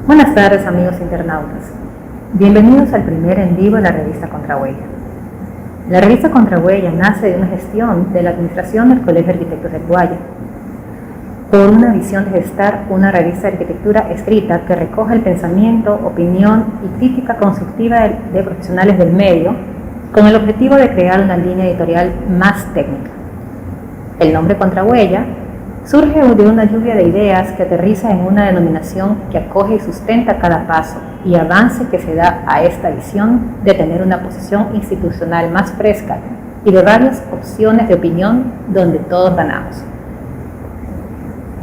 Buenas tardes, amigos internautas. Bienvenidos al primer en vivo de la revista Contrahuella. La revista Contrahuella nace de una gestión de la administración del Colegio de Arquitectos del Guaya, por una visión de gestar una revista de arquitectura escrita que recoja el pensamiento, opinión y crítica constructiva de profesionales del medio, con el objetivo de crear una línea editorial más técnica. El nombre Contrahuella surge de una lluvia de ideas que aterriza en una denominación que acoge y sustenta cada paso y avance que se da a esta visión de tener una posición institucional más fresca y de varias opciones de opinión donde todos ganamos.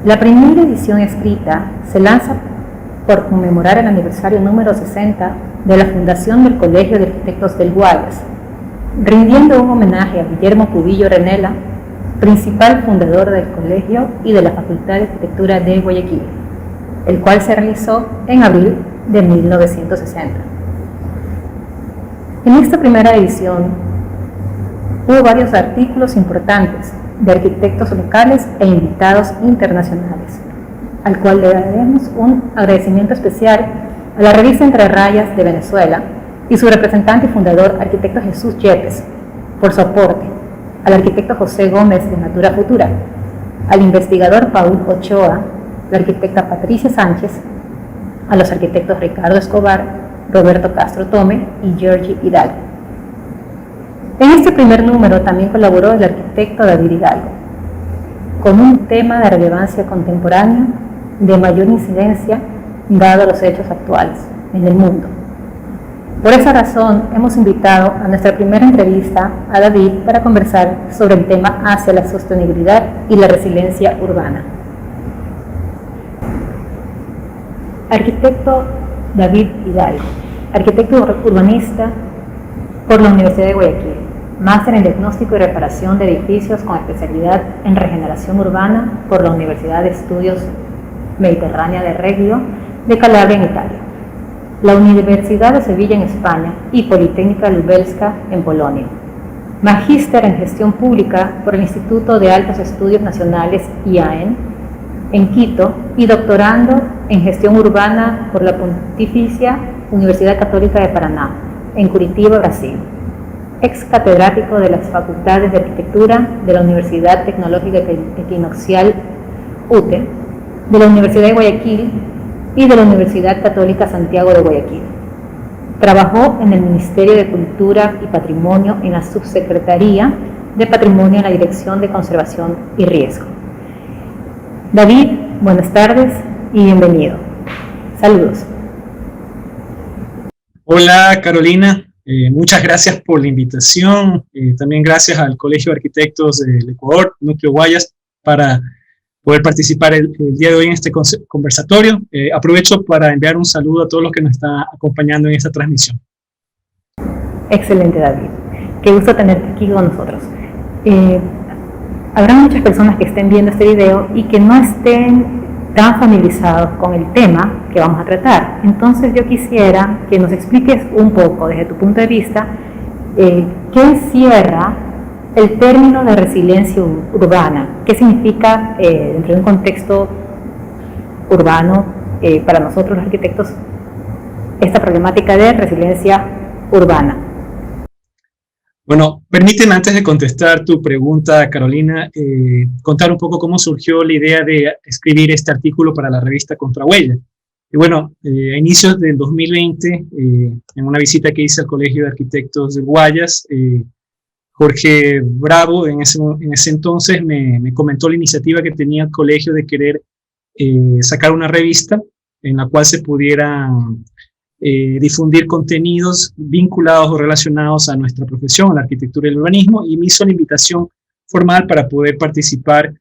La primera edición escrita se lanza por conmemorar el aniversario número 60 de la fundación del Colegio de Arquitectos del Guayas, rindiendo un homenaje a Guillermo Cubillo Renela, principal fundador del colegio y de la Facultad de Arquitectura de Guayaquil, el cual se realizó en abril de 1960. En esta primera edición hubo varios artículos importantes de arquitectos locales e invitados internacionales, al cual le daremos un agradecimiento especial a la revista Entre Rayas de Venezuela y su representante y fundador, arquitecto Jesús Yepes, por su aporte, al arquitecto José Gómez de Natura Futura, al investigador Paul Ochoa, la arquitecta Patricia Sánchez, a los arquitectos Ricardo Escobar, Roberto Castro Tome y Georgie Hidalgo. En este primer número también colaboró el arquitecto David Hidalgo, con un tema de relevancia contemporánea de mayor incidencia dado los hechos actuales en el mundo. Por esa razón, hemos invitado a nuestra primera entrevista a David para conversar sobre el tema hacia la sostenibilidad y la resiliencia urbana. Arquitecto David Hidalgo, arquitecto urbanista por la Universidad de Guayaquil, máster en diagnóstico y reparación de edificios con especialidad en regeneración urbana por la Universidad de Estudios Mediterránea de Reggio de Calabria en Italia, la Universidad de Sevilla en España y Politécnica Lubelska en Polonia. Magíster en Gestión Pública por el Instituto de Altos Estudios Nacionales IAEN en Quito y doctorando en Gestión Urbana por la Pontificia Universidad Católica de Paraná en Curitiba, Brasil. Ex catedrático de las Facultades de Arquitectura de la Universidad Tecnológica Equinoccial UTE, de la Universidad de Guayaquil y de la Universidad Católica Santiago de Guayaquil. Trabajó en el Ministerio de Cultura y Patrimonio en la Subsecretaría de Patrimonio en la Dirección de Conservación y Riesgo. David, buenas tardes y bienvenido. Saludos. Hola Carolina, muchas gracias por la invitación. También gracias al Colegio de Arquitectos del Ecuador, Núcleo Guayas, para poder participar el día de hoy en este conversatorio. Aprovecho para enviar un saludo a todos los que nos están acompañando en esta transmisión. Excelente, David. Qué gusto tenerte aquí con nosotros. Habrá muchas personas que estén viendo este video y que no estén tan familiarizados con el tema que vamos a tratar. Entonces yo quisiera que nos expliques un poco, desde tu punto de vista, qué encierra el término de resiliencia urbana. ¿Qué significa dentro de un contexto urbano para nosotros los arquitectos esta problemática de resiliencia urbana? Bueno, permíteme antes de contestar tu pregunta, Carolina, contar un poco cómo surgió la idea de escribir este artículo para la revista Contrahuella. Y bueno, a inicios del 2020, en una visita que hice al Colegio de Arquitectos de Guayas, Jorge Bravo, en ese entonces, me comentó la iniciativa que tenía el colegio de querer sacar una revista en la cual se pudieran difundir contenidos vinculados o relacionados a nuestra profesión, a la arquitectura y el urbanismo, y me hizo la invitación formal para poder participar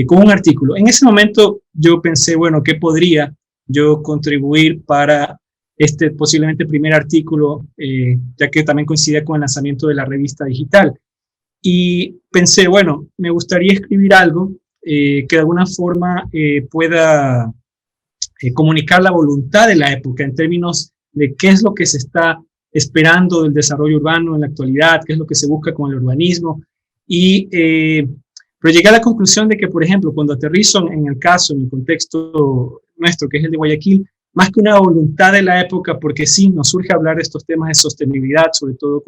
con un artículo. En ese momento yo pensé, bueno, ¿qué podría yo contribuir para este posiblemente primer artículo, ya que también coincidía con el lanzamiento de la revista digital? Y pensé, bueno, me gustaría escribir algo que de alguna forma pueda comunicar la voluntad de la época en términos de qué es lo que se está esperando del desarrollo urbano en la actualidad, qué es lo que se busca con el urbanismo. Pero llegué a la conclusión de que, por ejemplo, cuando aterrizo en el caso, en el contexto nuestro, que es el de Guayaquil, más que una voluntad de la época, porque sí, nos surge hablar de estos temas de sostenibilidad, sobre todo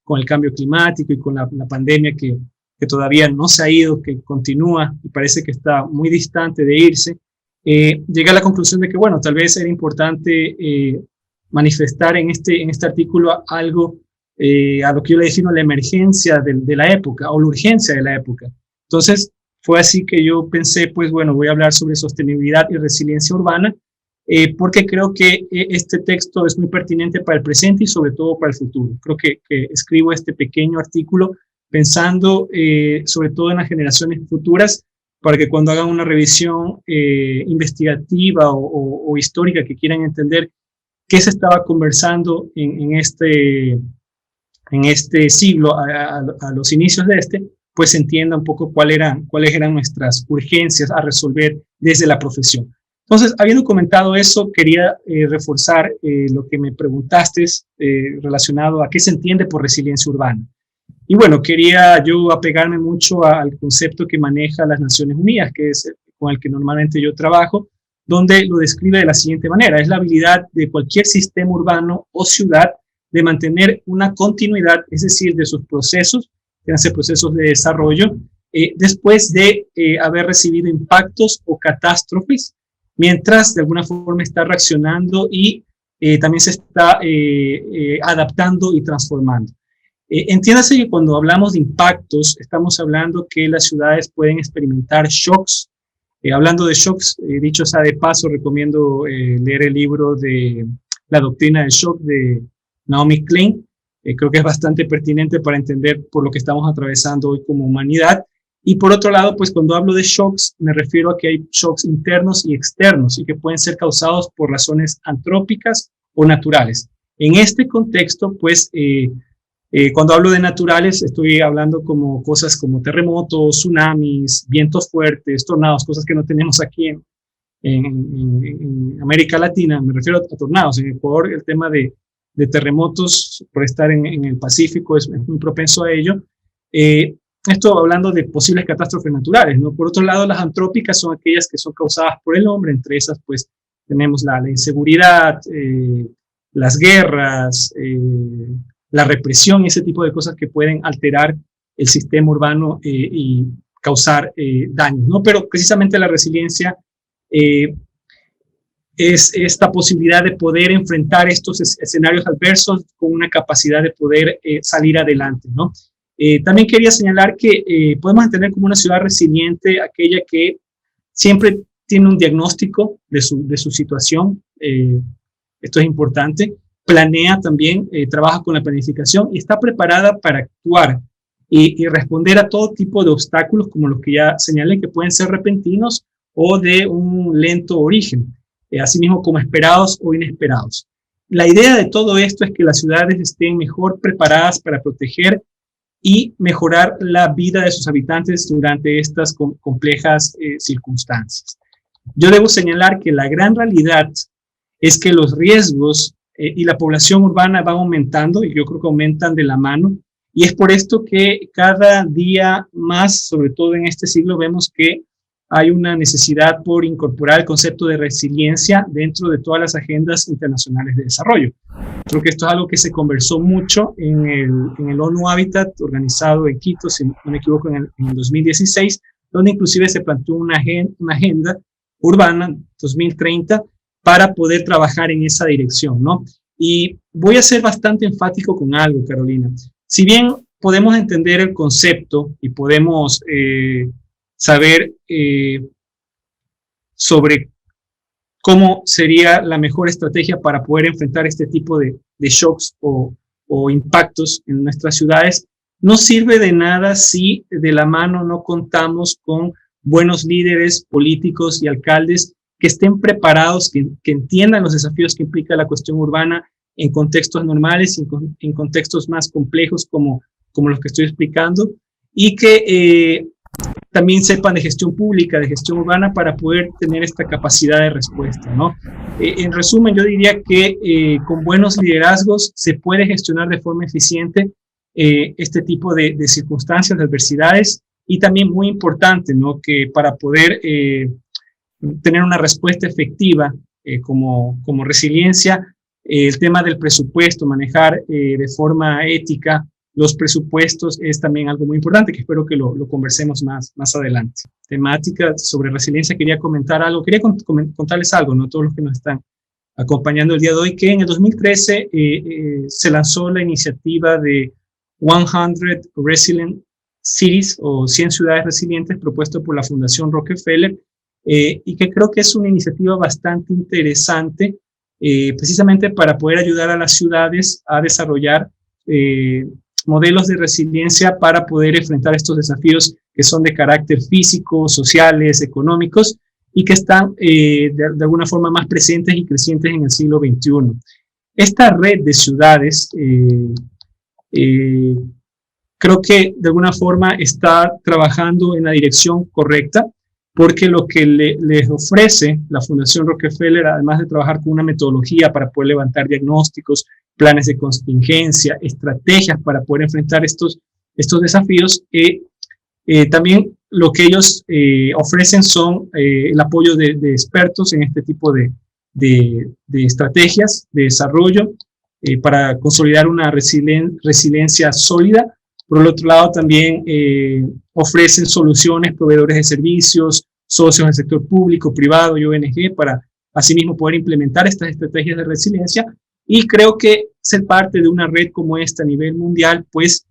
con el cambio climático y con la pandemia que todavía no se ha ido, que continúa y parece que está muy distante de irse. Llegué a la conclusión de que, bueno, tal vez era importante manifestar en este artículo algo a lo que yo le defino la emergencia de la época o la urgencia de la época. Entonces, fue así que yo pensé, pues bueno, voy a hablar sobre sostenibilidad y resiliencia urbana, porque creo que este texto es muy pertinente para el presente y sobre todo para el futuro. Creo que escribo este pequeño artículo pensando sobre todo en las generaciones futuras, para que cuando hagan una revisión investigativa o histórica que quieran entender qué se estaba conversando en este siglo, a los inicios de pues se entienda un poco cuáles eran nuestras urgencias a resolver desde la profesión. Entonces, habiendo comentado eso, quería reforzar lo que me preguntaste relacionado a qué se entiende por resiliencia urbana. Y bueno, quería yo apegarme mucho al concepto que maneja las Naciones Unidas, que es con el que normalmente yo trabajo, donde lo describe de la siguiente manera: es la habilidad de cualquier sistema urbano o ciudad de mantener una continuidad, es decir, de sus procesos, que hacen procesos de desarrollo, después de haber recibido impactos o catástrofes, mientras de alguna forma está reaccionando y también se está adaptando y transformando. Entiéndase que cuando hablamos de impactos, estamos hablando que las ciudades pueden experimentar shocks. Hablando de shocks, dicho sea de paso, recomiendo leer el libro de La doctrina del shock de Naomi Klein. Creo que es bastante pertinente para entender por lo que estamos atravesando hoy como humanidad. Y por otro lado, pues cuando hablo de shocks, me refiero a que hay shocks internos y externos y que pueden ser causados por razones antrópicas o naturales. En este contexto, pues, cuando hablo de naturales, estoy hablando como cosas como terremotos, tsunamis, vientos fuertes, tornados, cosas que no tenemos aquí en América Latina. Me refiero a tornados. En Ecuador, el tema de terremotos, por estar en el Pacífico, es muy propenso a ello. Esto hablando de posibles catástrofes naturales, ¿no? Por otro lado, las antrópicas son aquellas que son causadas por el hombre. Entre esas, pues, tenemos la inseguridad, las guerras, la represión y ese tipo de cosas que pueden alterar el sistema urbano y causar daños, ¿no? Pero precisamente la resiliencia es esta posibilidad de poder enfrentar estos escenarios adversos con una capacidad de poder salir adelante, ¿no? También quería señalar que podemos entender como una ciudad resiliente aquella que siempre tiene un diagnóstico de su situación. Esto es importante. Planea también, trabaja con la planificación y está preparada para actuar y responder a todo tipo de obstáculos como los que ya señalé, que pueden ser repentinos o de un lento origen, asimismo como esperados o inesperados. La idea de todo esto es que las ciudades estén mejor preparadas para proteger y mejorar la vida de sus habitantes durante estas complejas circunstancias. Yo debo señalar que la gran realidad es que los riesgos y la población urbana va aumentando, y yo creo que aumentan de la mano, y es por esto que cada día más, sobre todo en este siglo, vemos que hay una necesidad por incorporar el concepto de resiliencia dentro de todas las agendas internacionales de desarrollo. Creo que esto es algo que se conversó mucho en el ONU Habitat, organizado en Quito, si no me equivoco, en el 2016, donde inclusive se planteó una agenda urbana 2030 para poder trabajar en esa dirección, ¿no? Y voy a ser bastante enfático con algo, Carolina. Si bien podemos entender el concepto y podemos saber sobre cómo sería la mejor estrategia para poder enfrentar este tipo de shocks o impactos en nuestras ciudades, no sirve de nada si de la mano no contamos con buenos líderes políticos y alcaldes que estén preparados, que entiendan los desafíos que implica la cuestión urbana en contextos normales, en contextos más complejos como los que estoy explicando, y que también sepan de gestión pública, de gestión urbana, para poder tener esta capacidad de respuesta, ¿no? En resumen, yo diría que con buenos liderazgos se puede gestionar de forma eficiente este tipo de circunstancias, de adversidades, y también muy importante, ¿no? Que para poder tener una respuesta efectiva como resiliencia, el tema del presupuesto, manejar de forma ética los presupuestos es también algo muy importante, que espero que lo conversemos más adelante. Temática sobre resiliencia, quería comentar algo, quería contarles algo, ¿no? Todos los que nos están acompañando el día de hoy, que en el 2013 se lanzó la iniciativa de 100 Resilient Cities o 100 ciudades resilientes propuesto por la Fundación Rockefeller y que creo que es una iniciativa bastante interesante precisamente para poder ayudar a las ciudades a desarrollar modelos de resiliencia para poder enfrentar estos desafíos que son de carácter físico, sociales, económicos y que están de alguna forma más presentes y crecientes en el siglo XXI. Esta red de ciudades creo que de alguna forma está trabajando en la dirección correcta porque lo que les ofrece la Fundación Rockefeller, además de trabajar con una metodología para poder levantar diagnósticos, planes de contingencia, estrategias para poder enfrentar estos desafíos, también lo que ellos ofrecen son el apoyo de expertos en este tipo de estrategias de desarrollo para consolidar una resiliencia sólida. Por el otro lado, también ofrecen soluciones, proveedores de servicios, socios del sector público, privado y ONG para asimismo poder implementar estas estrategias de resiliencia. Y creo que ser parte de una red como esta a nivel mundial, pues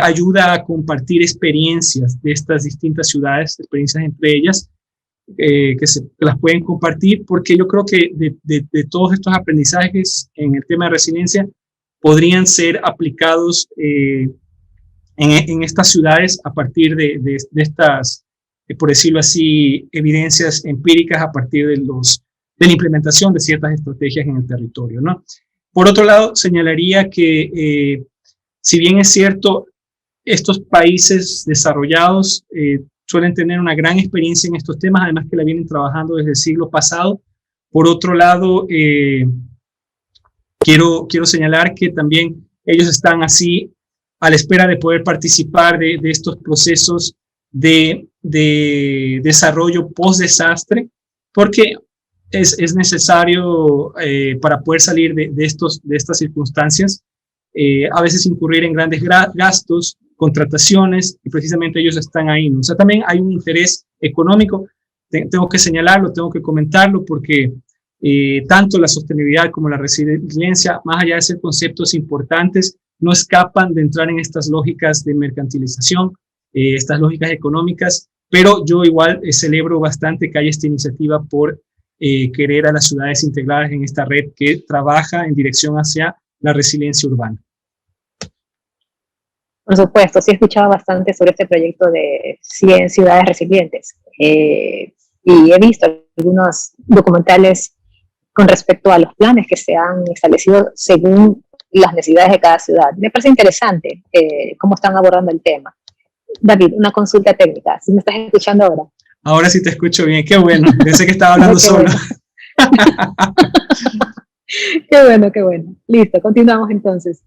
ayuda a compartir experiencias de estas distintas ciudades, experiencias entre ellas, que las pueden compartir, porque yo creo que de todos estos aprendizajes en el tema de resiliencia podrían ser aplicados en estas ciudades a partir de estas, por decirlo así, evidencias empíricas a partir de la implementación de ciertas estrategias en el territorio, ¿no? Por otro lado, señalaría que si bien es cierto, estos países desarrollados suelen tener una gran experiencia en estos temas, además que la vienen trabajando desde el siglo pasado. Por otro lado, quiero señalar que también ellos están así a la espera de poder participar de estos procesos de desarrollo post-desastre, porque es necesario para poder salir de estas circunstancias, a veces incurrir en grandes gastos, contrataciones, y precisamente ellos están ahí, ¿no? O sea, también hay un interés económico, tengo que señalarlo, tengo que comentarlo, porque tanto la sostenibilidad como la resiliencia, más allá de ser conceptos importantes, no escapan de entrar en estas lógicas de mercantilización, estas lógicas económicas, pero yo igual celebro bastante que haya esta iniciativa por querer a las ciudades integradas en esta red que trabaja en dirección hacia la resiliencia urbana. Por supuesto, sí he escuchado bastante sobre este proyecto de 100 ciudades resilientes y he visto algunos documentales con respecto a los planes que se han establecido según las necesidades de cada ciudad. Me parece interesante cómo están abordando el tema. David, una consulta técnica, ¿sí me estás escuchando ahora? Ahora sí te escucho bien, qué bueno, pensé que estaba hablando solo. Bueno. Qué bueno. Listo, continuamos entonces.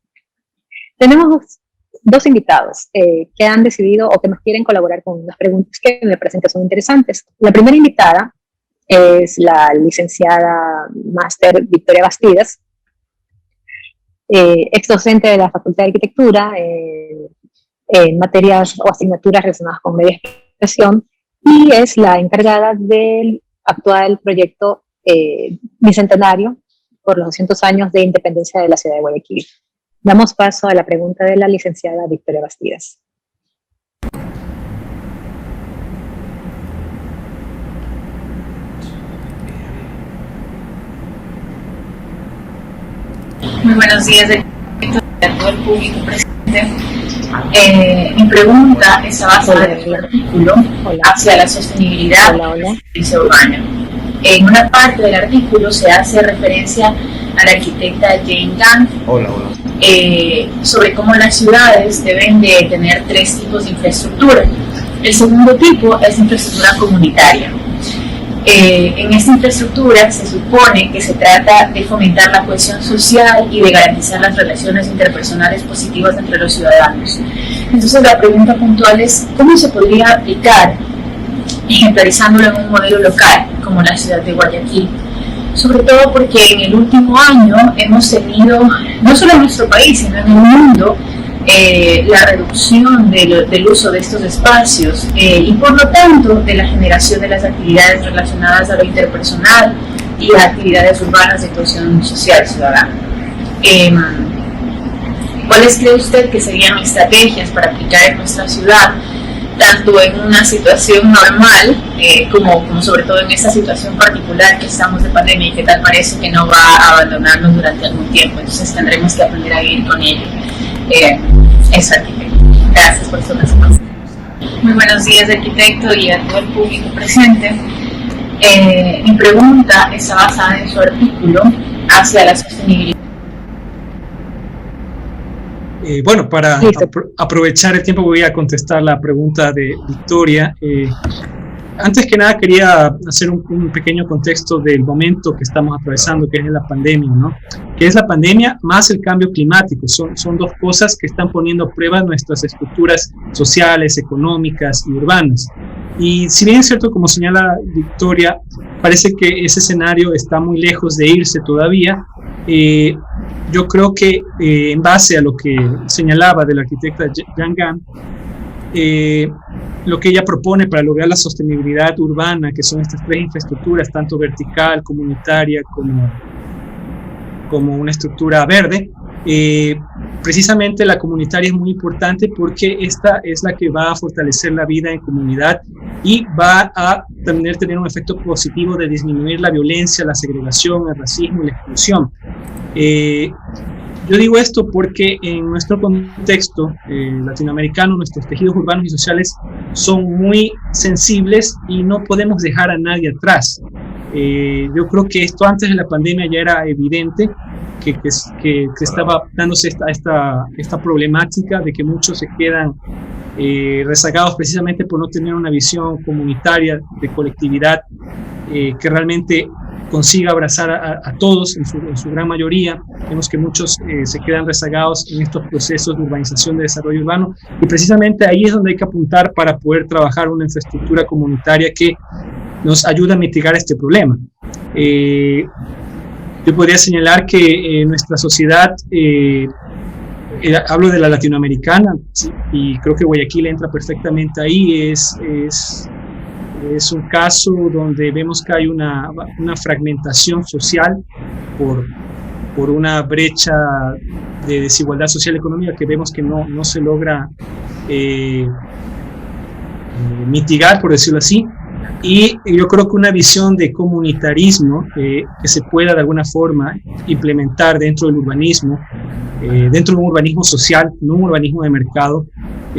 Tenemos dos invitados que han decidido o que nos quieren colaborar con unas preguntas que me parecen que son interesantes. La primera invitada es la licenciada máster Victoria Bastidas, ex docente de la Facultad de Arquitectura en materias o asignaturas relacionadas con media expresión y es la encargada del actual proyecto bicentenario por los 200 años de independencia de la ciudad de Guayaquil. Damos paso a la pregunta de la licenciada Victoria Bastidas. Muy buenos días a todo el público presente. Mi pregunta está basada en un artículo hacia la sostenibilidad de la justicia urbana. En una parte del artículo se hace referencia a la arquitecta Jane Gang sobre cómo las ciudades deben de tener 3 tipos de infraestructura. El segundo tipo es infraestructura comunitaria. En esta infraestructura se supone que se trata de fomentar la cohesión social y de garantizar las relaciones interpersonales positivas entre los ciudadanos. Entonces la pregunta puntual es, ¿cómo se podría aplicar, ejemplarizándolo en un modelo local, como la ciudad de Guayaquil, sobre todo porque en el último año hemos tenido, no solo en nuestro país, sino en el mundo, la reducción del uso de estos espacios y por lo tanto de la generación de las actividades relacionadas a lo interpersonal y a actividades urbanas de cohesión social ciudadana. ¿Cuáles cree usted que serían estrategias para aplicar en nuestra ciudad, tanto en una situación normal como sobre todo en esta situación particular que estamos de pandemia y que tal parece que no va a abandonarnos durante algún tiempo? Entonces tendremos que aprender a vivir con ello. Eso, arquitecto. Gracias por su respuesta. Muy buenos días, arquitecto, y a todo el público presente. Mi pregunta está basada en su artículo hacia la sostenibilidad. Bueno, para aprovechar el tiempo voy a contestar la pregunta de Victoria. Antes que nada quería hacer un pequeño contexto del momento que estamos atravesando, que es la pandemia, ¿no? Que es la pandemia más el cambio climático. Son dos cosas que están poniendo a prueba nuestras estructuras sociales, económicas y urbanas. Y si bien es cierto, como señala Victoria, parece que ese escenario está muy lejos de irse todavía, yo creo que en base a lo que señalaba de la arquitecta Yang Gan, lo que ella propone para lograr la sostenibilidad urbana, que son estas tres infraestructuras, tanto vertical, comunitaria, como una estructura verde, precisamente la comunitaria es muy importante porque esta es la que va a fortalecer la vida en comunidad y va a también tener un efecto positivo de disminuir la violencia, la segregación, el racismo y la exclusión. Yo digo esto porque en nuestro contexto latinoamericano, nuestros tejidos urbanos y sociales son muy sensibles y no podemos dejar a nadie atrás. Yo creo que esto antes de la pandemia ya era evidente, que estaba dándose esta problemática de que muchos se quedan rezagados precisamente por no tener una visión comunitaria de colectividad que realmente consiga abrazar a todos en su gran mayoría. Vemos que muchos se quedan rezagados en estos procesos de urbanización, de desarrollo urbano, y precisamente ahí es donde hay que apuntar para poder trabajar una infraestructura comunitaria que nos ayude a mitigar este problema. Yo podría señalar que nuestra sociedad, hablo de la latinoamericana, y creo que Guayaquil entra perfectamente ahí, es un caso donde vemos que hay una fragmentación social por una brecha de desigualdad social y económica que vemos que no se logra mitigar, por decirlo así. Y yo creo que una visión de comunitarismo que se pueda de alguna forma implementar dentro del urbanismo, dentro de un urbanismo social, no un urbanismo de mercado,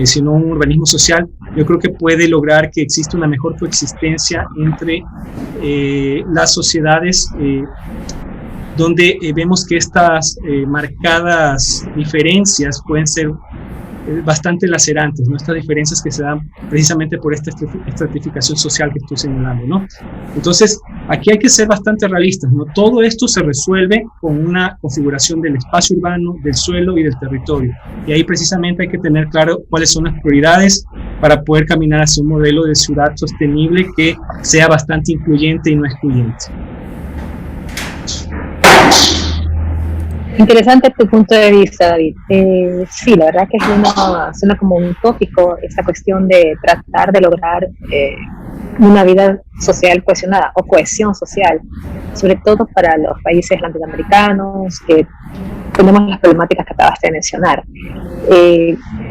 sino un urbanismo social, yo creo que puede lograr que exista una mejor coexistencia entre las sociedades, donde vemos que estas marcadas diferencias pueden ser bastante lacerantes, ¿no? Estas diferencias que se dan precisamente por esta estratificación social que estoy señalando, ¿no? Entonces, aquí hay que ser bastante realistas, ¿no? Todo esto se resuelve con una configuración del espacio urbano, del suelo y del territorio. Y ahí precisamente hay que tener claro cuáles son las prioridades para poder caminar hacia un modelo de ciudad sostenible que sea bastante incluyente y no excluyente. Interesante tu punto de vista, David. Sí, la verdad que suena como un tópico esta cuestión de tratar de lograr una vida social cohesionada o cohesión social, sobre todo para los países latinoamericanos que tenemos las problemáticas que acabaste de mencionar.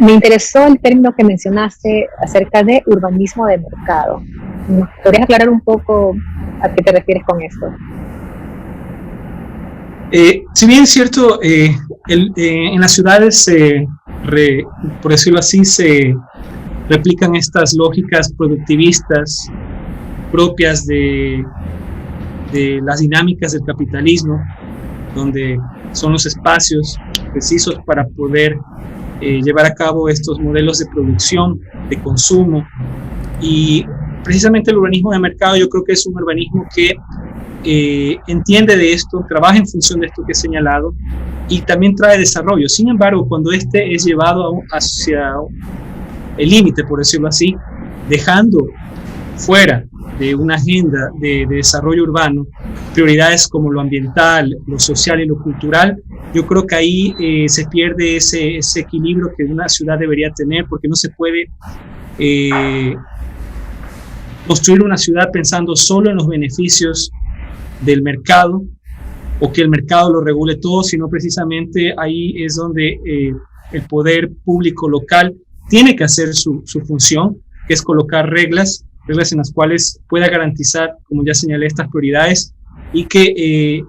Me interesó el término que mencionaste acerca de urbanismo de mercado. ¿Podrías aclarar un poco a qué te refieres con esto? Si bien es cierto, en las ciudades, por decirlo así, se replican estas lógicas productivistas propias de las dinámicas del capitalismo, donde son los espacios precisos para poder llevar a cabo estos modelos de producción, de consumo. Y precisamente el urbanismo de mercado yo creo que es un urbanismo que entiende de esto, trabaja en función de esto que he señalado y también trae desarrollo. Sin embargo, cuando este es llevado hacia el límite, por decirlo así, dejando fuera de una agenda de desarrollo urbano, prioridades como lo ambiental, lo social y lo cultural, yo creo que ahí se pierde ese equilibrio que una ciudad debería tener, porque no se puede construir una ciudad pensando solo en los beneficios del mercado o que el mercado lo regule todo, sino precisamente ahí es donde el poder público local tiene que hacer su función, que es colocar reglas en las cuales pueda garantizar, como ya señalé, estas prioridades y que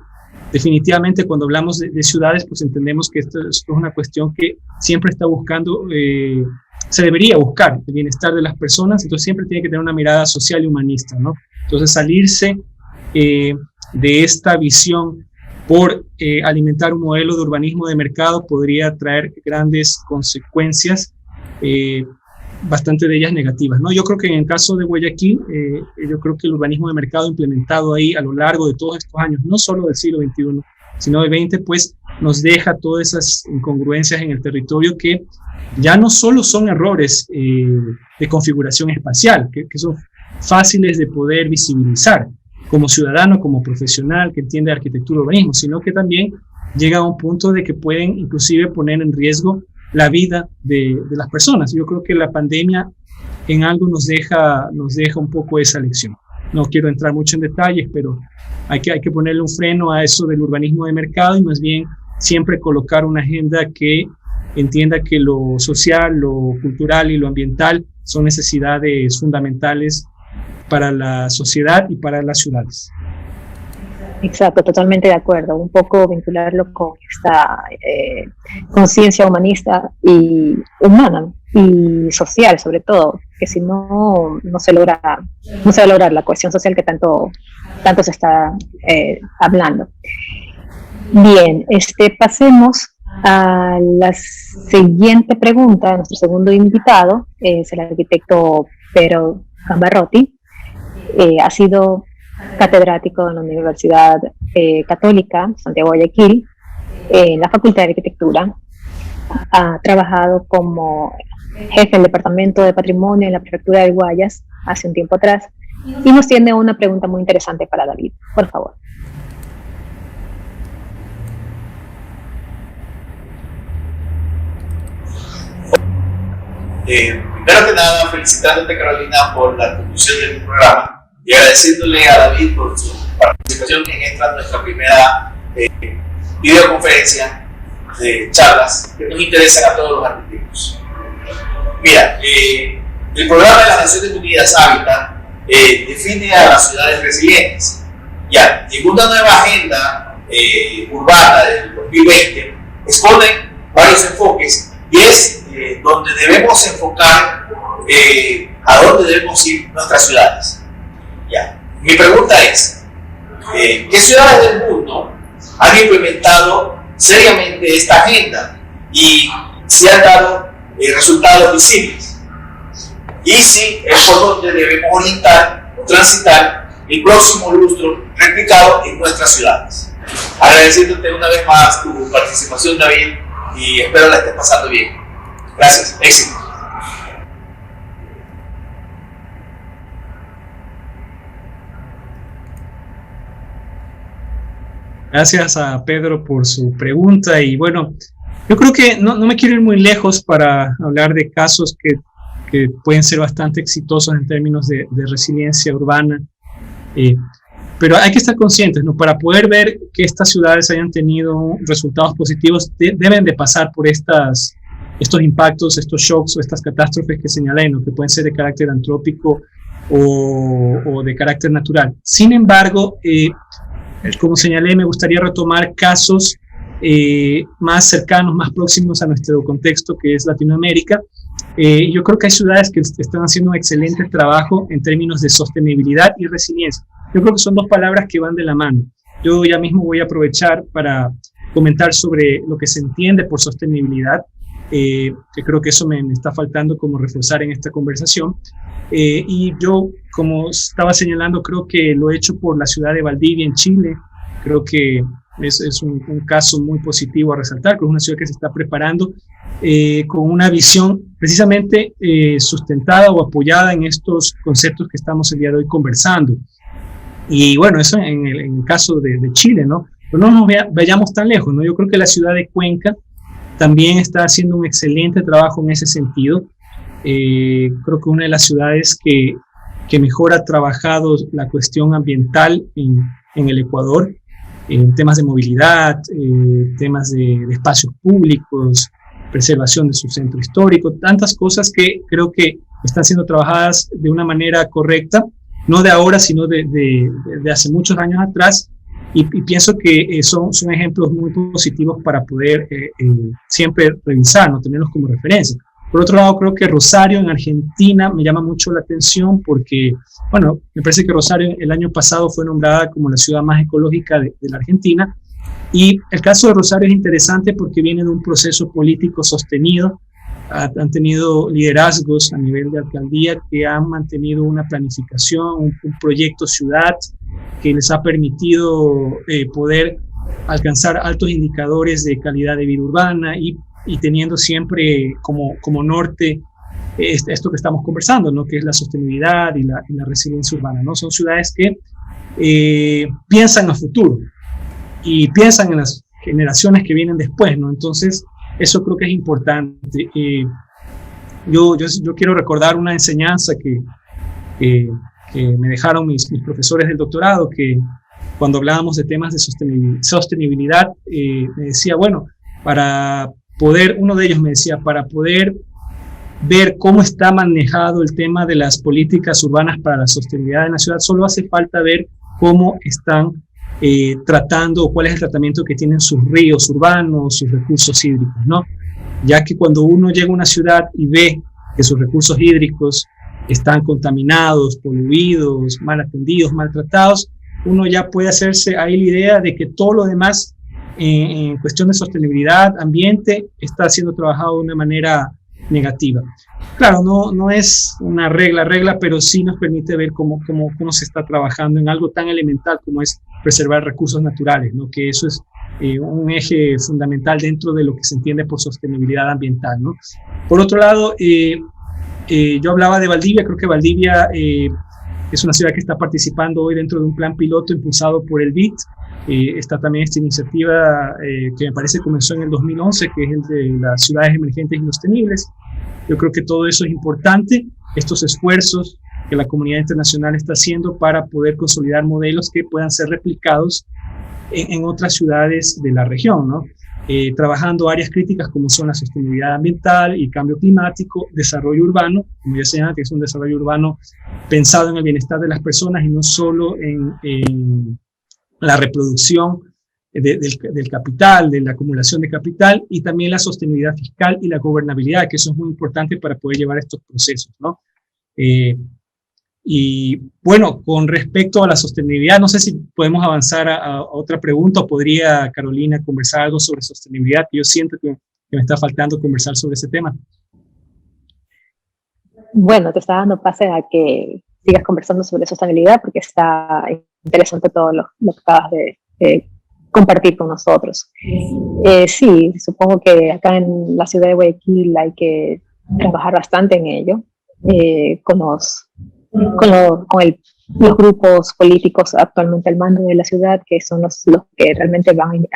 definitivamente cuando hablamos de ciudades, pues entendemos que esto es una cuestión que siempre está buscando, se debería buscar el bienestar de las personas, entonces siempre tiene que tener una mirada social y humanista, ¿no? Entonces salirse de esta visión por alimentar un modelo de urbanismo de mercado podría traer grandes consecuencias, bastante de ellas negativas, ¿no? Yo creo que en el caso de Guayaquil, yo creo que el urbanismo de mercado implementado ahí a lo largo de todos estos años, no solo del siglo XXI, sino del XX, pues nos deja todas esas incongruencias en el territorio que ya no solo son errores de configuración espacial, que son fáciles de poder visibilizar como ciudadano, como profesional que entiende arquitectura y urbanismo, sino que también llega a un punto de que pueden inclusive poner en riesgo la vida de las personas. Yo creo que la pandemia en algo nos deja un poco esa lección. No quiero entrar mucho en detalles, pero hay que ponerle un freno a eso del urbanismo de mercado y más bien siempre colocar una agenda que entienda que lo social, lo cultural y lo ambiental son necesidades fundamentales para la sociedad y para las ciudades. Exacto, totalmente de acuerdo. Un poco vincularlo con esta conciencia humanista y humana y social, sobre todo, que si no se va a lograr la cohesión social que tanto se está hablando. Bien, pasemos a la siguiente pregunta de nuestro segundo invitado, es el arquitecto Pedro Gambarrotti. Ha sido catedrático en la Universidad Católica Santiago de Guayaquil, en la Facultad de Arquitectura. Ha trabajado como jefe del Departamento de Patrimonio en la Prefectura del Guayas hace un tiempo atrás y nos tiene una pregunta muy interesante para David. Por favor. Primero que nada, felicitándote, Carolina, por la conducción del programa y agradeciéndole a David por su participación en esta nuestra primera videoconferencia de charlas que nos interesan a todos los arquitectos. Mira, el programa de las Naciones Unidas Hábitat define a las ciudades resilientes. Ya, en una nueva agenda urbana del 2020 expone varios enfoques y es donde debemos enfocar a dónde debemos ir nuestras ciudades. Ya. Mi pregunta es, ¿qué ciudades del mundo han implementado seriamente esta agenda y si han dado resultados visibles? Y si es por donde debemos orientar o transitar el próximo lustro replicado en nuestras ciudades. Agradeciéndote una vez más tu participación, David, y espero la estés pasando bien. Gracias, éxito. Gracias a Pedro por su pregunta y bueno, yo creo que no me quiero ir muy lejos para hablar de casos que pueden ser bastante exitosos en términos de resiliencia urbana, pero hay que estar conscientes, ¿no? Para poder ver que estas ciudades hayan tenido resultados positivos, deben de pasar por estos impactos, estos shocks o estas catástrofes que señalé, ¿no? Que pueden ser de carácter antrópico o de carácter natural. Sin embargo, como señalé, me gustaría retomar casos más cercanos, más próximos a nuestro contexto, que es Latinoamérica. Yo creo que hay ciudades que están haciendo un excelente trabajo en términos de sostenibilidad y resiliencia. Yo creo que son dos palabras que van de la mano. Yo ya mismo voy a aprovechar para comentar sobre lo que se entiende por sostenibilidad, que creo que eso me está faltando como reforzar en esta conversación. Y yo, como estaba señalando, creo que lo he hecho por la ciudad de Valdivia en Chile. Creo que es un caso muy positivo a resaltar, que es una ciudad que se está preparando con una visión precisamente sustentada o apoyada en estos conceptos que estamos el día de hoy conversando. Y bueno, eso en el caso de Chile, ¿no? Pero no nos vayamos tan lejos, ¿no? Yo creo que la ciudad de Cuenca también está haciendo un excelente trabajo en ese sentido. Creo que una de las ciudades que mejor ha trabajado la cuestión ambiental en el Ecuador, en temas de movilidad, temas de espacios públicos, preservación de su centro histórico, tantas cosas que creo que están siendo trabajadas de una manera correcta, no de ahora, sino de hace muchos años atrás, y pienso que son ejemplos muy positivos para poder siempre revisar, ¿no? Tenerlos como referencia. Por otro lado, creo que Rosario en Argentina me llama mucho la atención porque, bueno, me parece que Rosario el año pasado fue nombrada como la ciudad más ecológica de la Argentina, y el caso de Rosario es interesante porque viene de un proceso político sostenido. Han tenido liderazgos a nivel de alcaldía que han mantenido una planificación, un proyecto ciudad que les ha permitido poder alcanzar altos indicadores de calidad de vida urbana y teniendo siempre como norte esto que estamos conversando, ¿no? Que es la sostenibilidad y la resiliencia urbana, ¿no? Son ciudades que piensan a futuro y piensan en las generaciones que vienen después, ¿no? Entonces, eso creo que es importante. Yo quiero recordar una enseñanza que me dejaron mis profesores del doctorado, que cuando hablábamos de temas de sostenibilidad, me decía, bueno, uno de ellos me decía, para poder ver cómo está manejado el tema de las políticas urbanas para la sostenibilidad en la ciudad, solo hace falta ver cómo están tratando, o cuál es el tratamiento que tienen sus ríos urbanos, sus recursos hídricos, ¿no? Ya que cuando uno llega a una ciudad y ve que sus recursos hídricos están contaminados, poluidos, mal atendidos, maltratados, uno ya puede hacerse ahí la idea de que todo lo demás en cuestión de sostenibilidad, ambiente, está siendo trabajado de una manera negativa. Claro, no es una regla, pero sí nos permite ver cómo se está trabajando en algo tan elemental como es preservar recursos naturales, ¿no? Que eso es un eje fundamental dentro de lo que se entiende por sostenibilidad ambiental, ¿no? Por otro lado, yo hablaba de Valdivia. Creo que Valdivia es una ciudad que está participando hoy dentro de un plan piloto impulsado por el BID. Está también esta iniciativa que me parece comenzó en el 2011, que es el de las ciudades emergentes y sostenibles. Yo creo que todo eso es importante, estos esfuerzos que la comunidad internacional está haciendo para poder consolidar modelos que puedan ser replicados en otras ciudades de la región, ¿no? Trabajando áreas críticas como son la sostenibilidad ambiental y cambio climático, desarrollo urbano, como ya señalaba, que es un desarrollo urbano pensado en el bienestar de las personas y no solo en la reproducción del capital, de la acumulación de capital, y también la sostenibilidad fiscal y la gobernabilidad, que eso es muy importante para poder llevar estos procesos, ¿no? Y bueno, con respecto a la sostenibilidad, no sé si podemos avanzar a otra pregunta, o podría Carolina conversar algo sobre sostenibilidad, que yo siento que me está faltando conversar sobre ese tema. Bueno, te está dando pase a que sigas conversando sobre sostenibilidad porque está interesante todo lo que acabas de compartir con nosotros. Sí, supongo que acá en la ciudad de Guayaquil hay que trabajar bastante en ello, con los grupos políticos actualmente al mando de la ciudad, que son los que realmente van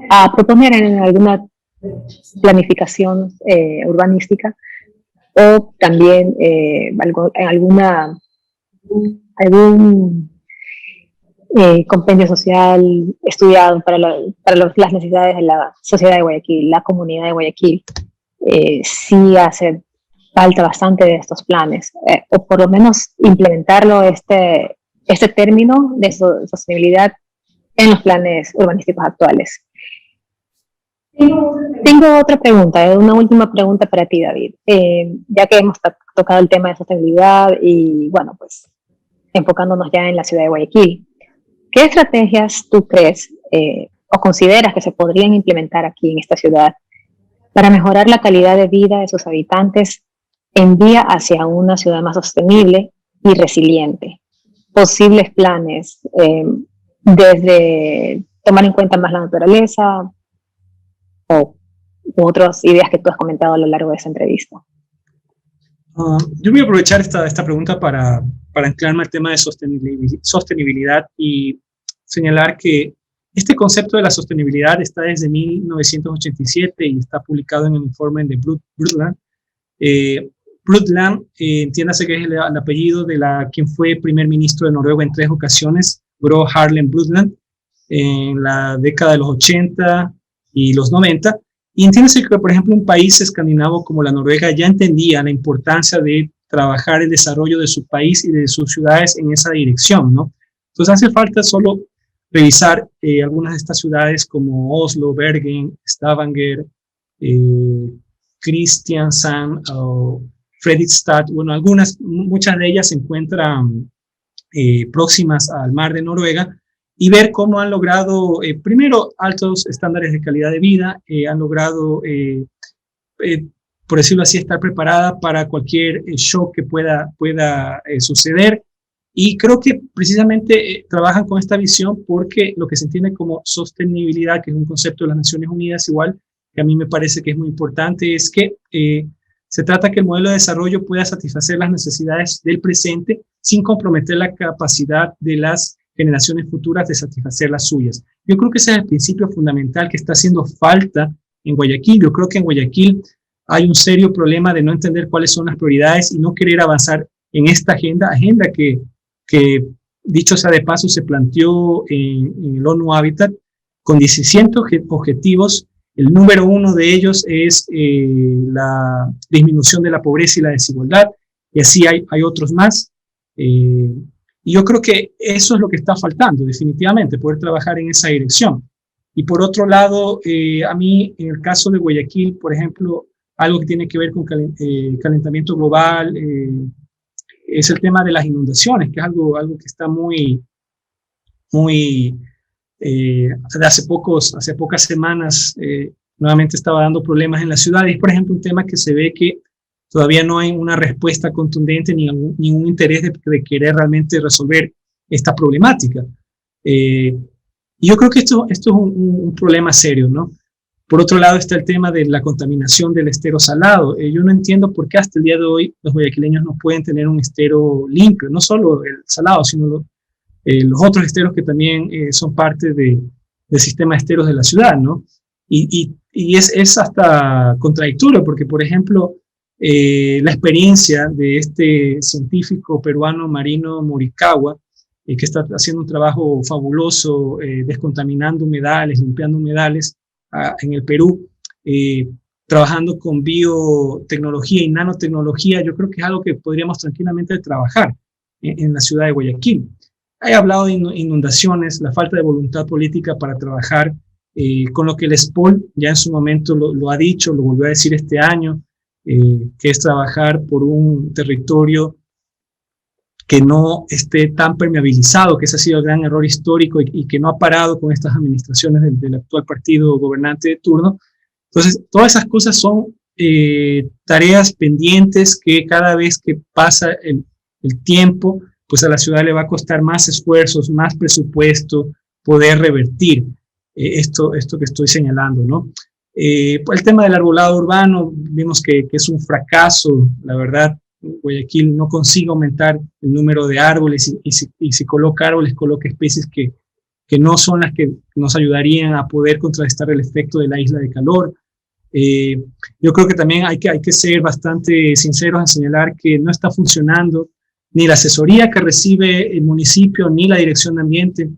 a proponer en alguna planificación urbanística, o también algún compendio social estudiado para las necesidades de la sociedad de Guayaquil, la comunidad de Guayaquil. Sí hace falta bastante de estos planes, o por lo menos implementarlo, este término de sostenibilidad en los planes urbanísticos actuales. Tengo otra pregunta, una última pregunta para ti, David. Ya que hemos tocado el tema de sostenibilidad y, bueno, pues enfocándonos ya en la ciudad de Guayaquil, ¿qué estrategias tú crees o consideras que se podrían implementar aquí en esta ciudad para mejorar la calidad de vida de sus habitantes en vía hacia una ciudad más sostenible y resiliente? Posibles planes desde tomar en cuenta más la naturaleza o otras ideas que tú has comentado a lo largo de esa entrevista. Yo voy a aprovechar esta pregunta para anclarme al tema de sostenibilidad y señalar que este concepto de la sostenibilidad está desde 1987 y está publicado en el informe de Brundtland. Brundtland, entiéndase que es el apellido de quien fue primer ministro de Noruega en 3 ocasiones, Gro Harlem Brundtland, en la década de los 80 y los 90. Y entiéndase que, por ejemplo, un país escandinavo como la Noruega ya entendía la importancia de trabajar el desarrollo de su país y de sus ciudades en esa dirección, ¿no? Entonces hace falta solo revisar algunas de estas ciudades como Oslo, Bergen, Stavanger, Kristiansand o Fredrikstad. Bueno, muchas de ellas se encuentran próximas al mar de Noruega, y ver cómo han logrado, primero, altos estándares de calidad de vida, han logrado, por decirlo así, estar preparada para cualquier shock que pueda suceder. Y creo que precisamente trabajan con esta visión porque lo que se entiende como sostenibilidad, que es un concepto de las Naciones Unidas igual, que a mí me parece que es muy importante, es que se trata que el modelo de desarrollo pueda satisfacer las necesidades del presente sin comprometer la capacidad de las generaciones futuras de satisfacer las suyas. Yo creo que ese es el principio fundamental que está haciendo falta en Guayaquil. Yo creo que en Guayaquil hay un serio problema de no entender cuáles son las prioridades y no querer avanzar en esta agenda que dicho sea de paso, se planteó en el ONU Habitat con 17 objetivos. El número 1 de ellos es la disminución de la pobreza y la desigualdad, y así hay otros más. Y yo creo que eso es lo que está faltando, definitivamente, poder trabajar en esa dirección. Y por otro lado, a mí, en el caso de Guayaquil, por ejemplo, algo que tiene que ver con calentamiento global, es el tema de las inundaciones, que es algo que está hace pocas semanas, nuevamente estaba dando problemas en la ciudad. Y es, por ejemplo, un tema que se ve que todavía no hay una respuesta contundente ni un interés de querer realmente resolver esta problemática. Y yo creo que esto es un problema serio, ¿no? Por otro lado está el tema de la contaminación del estero salado. Yo no entiendo por qué hasta el día de hoy los guayaquileños no pueden tener un estero limpio, no solo el salado, sino los otros esteros que también son parte del sistema de esteros de la ciudad, ¿no? Y es hasta contradictorio porque, por ejemplo, la experiencia de este científico peruano Marino Morikawa, que está haciendo un trabajo fabuloso descontaminando humedales, limpiando humedales en el Perú, trabajando con biotecnología y nanotecnología. Yo creo que es algo que podríamos tranquilamente trabajar en la ciudad de Guayaquil. He hablado de inundaciones, la falta de voluntad política para trabajar con lo que el SPOL ya en su momento lo ha dicho, lo volvió a decir este año, que es trabajar por un territorio que no esté tan permeabilizado, que ese ha sido el gran error histórico y que no ha parado con estas administraciones del actual partido gobernante de turno. Entonces, todas esas cosas son tareas pendientes que cada vez que pasa el tiempo, pues a la ciudad le va a costar más esfuerzos, más presupuesto, poder revertir esto que estoy señalando, ¿no? El tema del arbolado urbano, vimos que es un fracaso, la verdad. Guayaquil no consigue aumentar el número de árboles y si coloca árboles, coloca especies que no son las que nos ayudarían a poder contrarrestar el efecto de la isla de calor. Yo creo que también hay que ser bastante sinceros en señalar que no está funcionando ni la asesoría que recibe el municipio, ni la dirección de ambiente,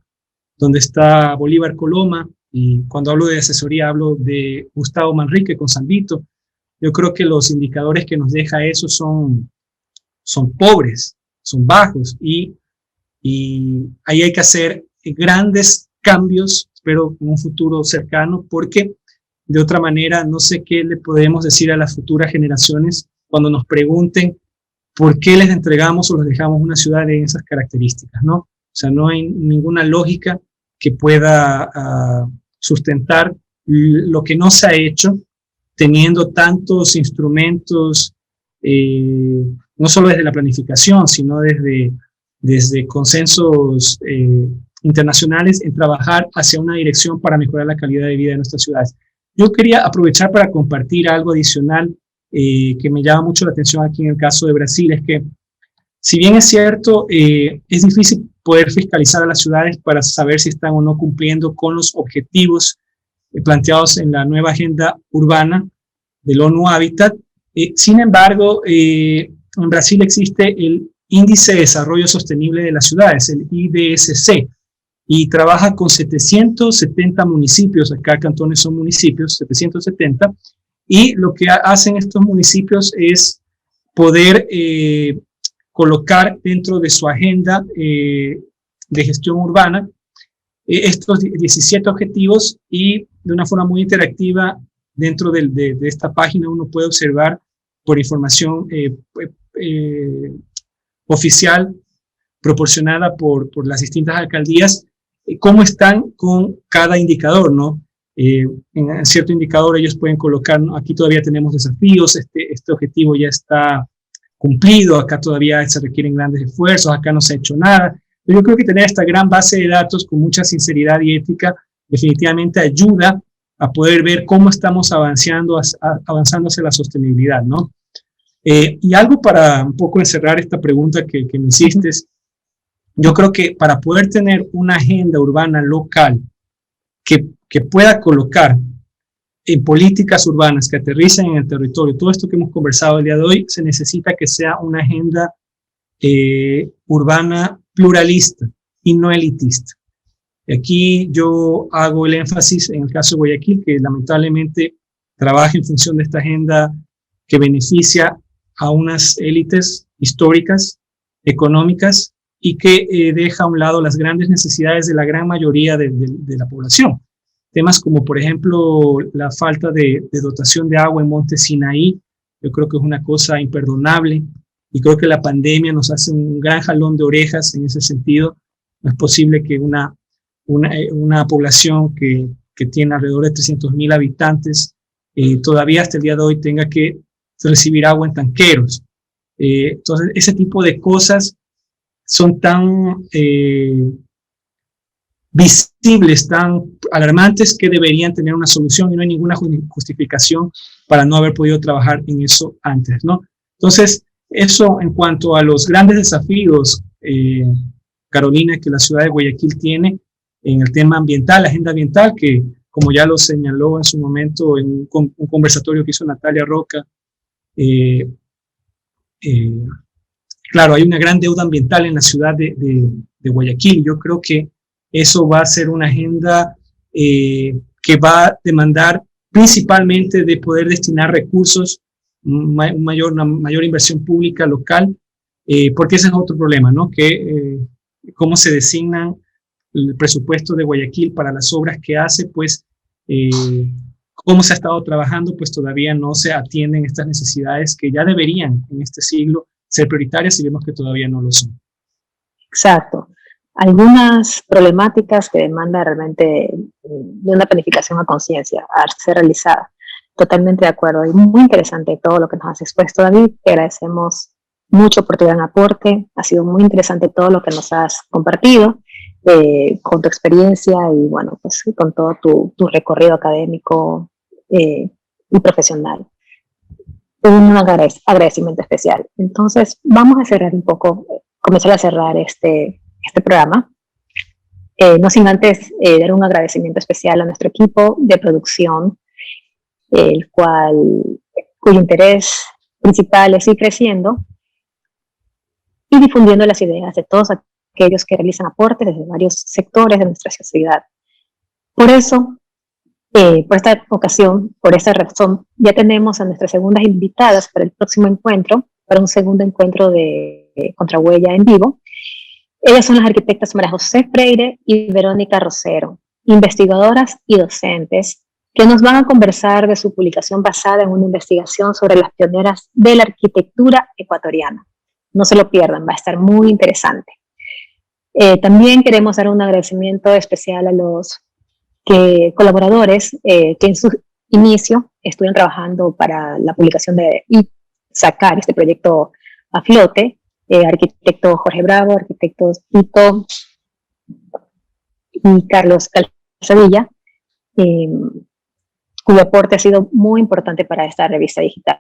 donde está Bolívar Coloma, y cuando hablo de asesoría hablo de Gustavo Manrique con San Vito. Yo creo que los indicadores que nos deja eso son pobres, son bajos, y ahí hay que hacer grandes cambios, espero en un futuro cercano, porque de otra manera no sé qué le podemos decir a las futuras generaciones cuando nos pregunten por qué les entregamos o les dejamos una ciudad de esas características, ¿no? O sea, no hay ninguna lógica que pueda sustentar lo que no se ha hecho, teniendo tantos instrumentos, no solo desde la planificación, sino desde consensos internacionales en trabajar hacia una dirección para mejorar la calidad de vida de nuestras ciudades. Yo quería aprovechar para compartir algo adicional que me llama mucho la atención aquí en el caso de Brasil, es que si bien es cierto, es difícil poder fiscalizar a las ciudades para saber si están o no cumpliendo con los objetivos planteados en la nueva agenda urbana del ONU Habitat. Sin embargo, en Brasil existe el Índice de Desarrollo Sostenible de las Ciudades, el IDSC, y trabaja con 770 municipios, acá cantones son municipios, 770, y lo que hacen estos municipios es poder colocar dentro de su agenda de gestión urbana estos 17 objetivos, y de una forma muy interactiva dentro de esta página uno puede observar por información oficial proporcionada por las distintas alcaldías cómo están con cada indicador, ¿no? En cierto indicador ellos pueden colocar, ¿no? Aquí todavía tenemos desafíos, este objetivo ya está cumplido, acá todavía se requieren grandes esfuerzos, acá no se ha hecho nada. Pero yo creo que tener esta gran base de datos con mucha sinceridad y ética definitivamente ayuda a poder ver cómo estamos avanzando hacia la sostenibilidad, ¿no? Y algo para un poco encerrar esta pregunta que me hiciste, yo creo que para poder tener una agenda urbana local que pueda colocar en políticas urbanas que aterricen en el territorio, todo esto que hemos conversado el día de hoy, se necesita que sea una agenda urbana pluralista y no elitista. Aquí yo hago el énfasis en el caso de Guayaquil, que lamentablemente trabaja en función de esta agenda que beneficia a unas élites históricas, económicas, y que deja a un lado las grandes necesidades de la gran mayoría de la población. Temas como, por ejemplo, la falta de dotación de agua en Monte Sinaí, yo creo que es una cosa imperdonable, y creo que la pandemia nos hace un gran jalón de orejas en ese sentido. No es posible que una población que tiene alrededor de 300,000 habitantes todavía hasta el día de hoy tenga que recibir agua en tanqueros. Entonces, ese tipo de cosas son tan visibles, tan alarmantes, que deberían tener una solución, y no hay ninguna justificación para no haber podido trabajar en eso antes, ¿no? Entonces, eso en cuanto a los grandes desafíos, Carolina, que la ciudad de Guayaquil tiene en el tema ambiental, la agenda ambiental, que como ya lo señaló en su momento en un conversatorio que hizo Natalia Roca, claro, hay una gran deuda ambiental en la ciudad de Guayaquil. Yo creo que eso va a ser una agenda que va a demandar principalmente de poder destinar recursos, una mayor inversión pública local, porque ese es otro problema, ¿no? Que cómo se designan el presupuesto de Guayaquil para las obras que hace, pues cómo se ha estado trabajando, pues todavía no se atienden estas necesidades que ya deberían en este siglo ser prioritarias, y vemos que todavía no lo son. Exacto. Algunas problemáticas que demandan realmente de una planificación a conciencia, a ser realizada. Totalmente de acuerdo, y muy interesante todo lo que nos has expuesto, David. Te agradecemos mucho por tu gran aporte. Ha sido muy interesante todo lo que nos has compartido con tu experiencia y, bueno, pues con todo tu recorrido académico y profesional. Un agradecimiento especial. Entonces, vamos a cerrar un poco, comenzar a cerrar este programa. No sin antes dar un agradecimiento especial a nuestro equipo de producción, cuyo interés principal es ir creciendo y difundiendo las ideas de todos aquellos que realizan aportes desde varios sectores de nuestra sociedad. Por eso, por esta ocasión, por esta razón, ya tenemos a nuestras segundas invitadas para el próximo encuentro, para un segundo encuentro de Contrahuella en vivo. Ellas son las arquitectas María José Freire y Verónica Rosero, investigadoras y docentes, que nos van a conversar de su publicación basada en una investigación sobre las pioneras de la arquitectura ecuatoriana. No se lo pierdan, va a estar muy interesante. También queremos dar un agradecimiento especial a los colaboradores que en su inicio estuvieron trabajando para la publicación y sacar este proyecto a flote. Arquitecto Jorge Bravo, arquitecto Tito y Carlos Calzadilla, cuyo aporte ha sido muy importante para esta revista digital.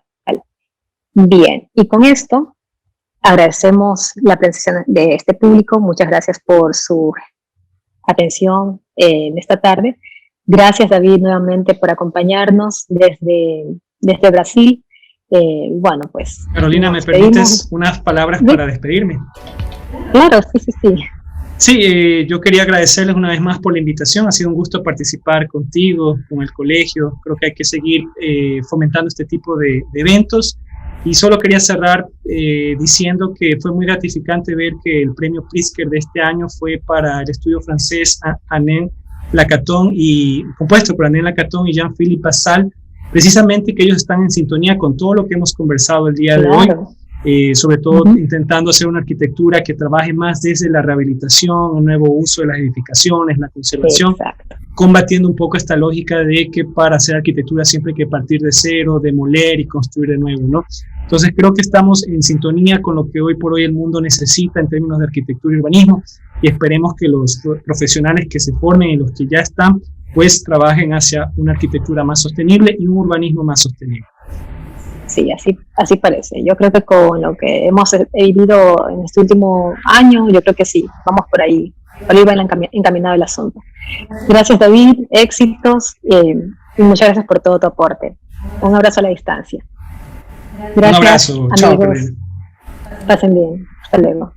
Bien, y con esto agradecemos la presencia de este público. Muchas gracias por su atención en esta tarde. Gracias, David, nuevamente por acompañarnos desde Brasil. Bueno, pues... Carolina, ¿me permites unas palabras para despedirme? Claro, sí. Sí, yo quería agradecerles una vez más por la invitación. Ha sido un gusto participar contigo, con el colegio. Creo que hay que seguir fomentando este tipo de eventos. Y solo quería cerrar diciendo que fue muy gratificante ver que el premio Pritzker de este año fue para el estudio francés Alain Lacaton, y compuesto por Alain Lacaton y Jean-Philippe Bassal, precisamente que ellos están en sintonía con todo lo que hemos conversado el día de hoy. Sobre todo intentando hacer una arquitectura que trabaje más desde la rehabilitación, el nuevo uso de las edificaciones, la conservación, combatiendo un poco esta lógica de que para hacer arquitectura siempre hay que partir de cero, demoler y construir de nuevo, ¿no? Entonces creo que estamos en sintonía con lo que hoy por hoy el mundo necesita en términos de arquitectura y urbanismo, y esperemos que los profesionales que se formen y los que ya están, pues trabajen hacia una arquitectura más sostenible y un urbanismo más sostenible. Sí, así parece. Yo creo que con lo que hemos vivido en este último año, yo creo que sí, vamos por ahí va encaminado el asunto. Gracias, David, éxitos, y muchas gracias por todo tu aporte. Un abrazo a la distancia. Gracias, un abrazo, amigos. chao. Pasen bien, hasta luego.